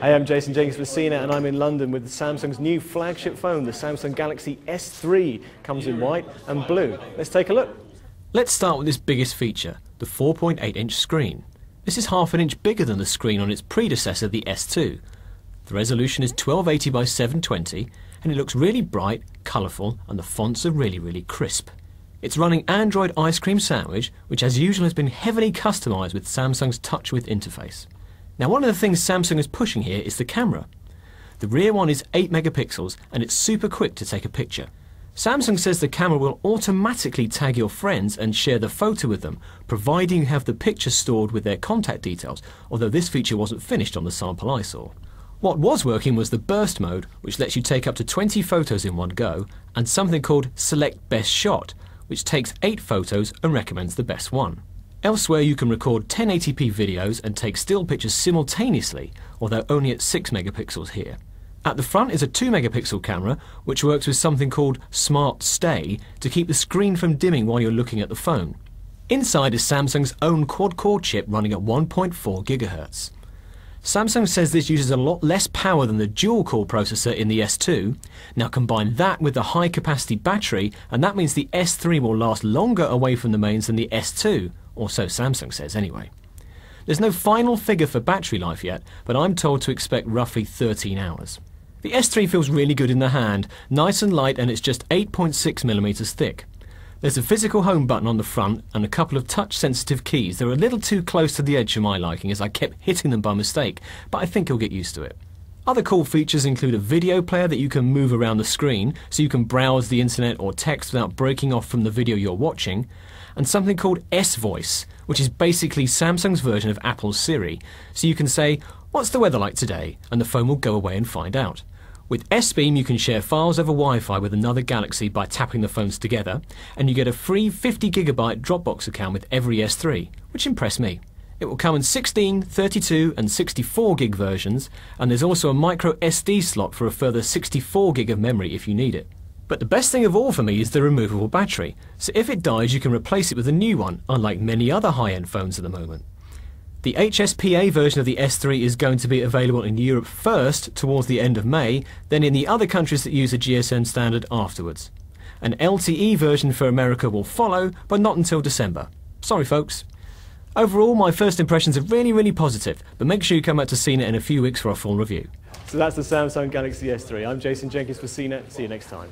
Hey, I'm Jason Jenkins for CNET and I'm in London with Samsung's new flagship phone, the Samsung Galaxy S3. Comes in white and blue. Let's take a look. Let's start with this biggest feature, the 4.8-inch screen. This is half an inch bigger than the screen on its predecessor, the S2. The resolution is 1280 by 720 and it looks really bright, colourful, and the fonts are really crisp. It's running Android Ice Cream Sandwich, which as usual has been heavily customised with Samsung's TouchWiz interface. Now, one of the things Samsung is pushing here is the camera. The rear one is 8 megapixels and it's super quick to take a picture. Samsung says the camera will automatically tag your friends and share the photo with them, providing you have the picture stored with their contact details, although this feature wasn't finished on the sample I saw. What was working was the burst mode, which lets you take up to 20 photos in one go, and something called Select Best Shot, which takes 8 photos and recommends the best one. Elsewhere you can record 1080p videos and take still pictures simultaneously, although only at 6 megapixels here. At the front is a 2 megapixel camera, which works with something called Smart Stay to keep the screen from dimming while you're looking at the phone. Inside is Samsung's own quad-core chip running at 1.4 GHz. Samsung says this uses a lot less power than the dual-core processor in the S2. Now combine that with the high-capacity battery and that means the S3 will last longer away from the mains than the S2, or so Samsung says anyway. There's no final figure for battery life yet, but I'm told to expect roughly 13 hours. The S3 feels really good in the hand, nice and light, and it's just 8.6mm thick. There's a physical home button on the front and a couple of touch-sensitive keys. They're a little too close to the edge for my liking as I kept hitting them by mistake, but I think you'll get used to it. Other cool features include a video player that you can move around the screen so you can browse the internet or text without breaking off from the video you're watching, and something called S-Voice, which is basically Samsung's version of Apple's Siri, so you can say, "What's the weather like today?" and the phone will go away and find out. With S-Beam you can share files over Wi-Fi with another Galaxy by tapping the phones together, and you get a free 50GB Dropbox account with every S3, which impressed me. It will come in 16, 32 and 64 gig versions, and there's also a micro SD slot for a further 64 gig of memory if you need it. But the best thing of all for me is the removable battery, so if it dies you can replace it with a new one, unlike many other high-end phones at the moment. The HSPA version of the S3 is going to be available in Europe first towards the end of May, then in the other countries that use a GSM standard afterwards. An LTE version for America will follow, but not until December. Sorry folks. Overall, my first impressions are really positive, but make sure you come back to CNET in a few weeks for a full review. So that's the Samsung Galaxy S3. I'm Jason Jenkins for CNET. See you next time.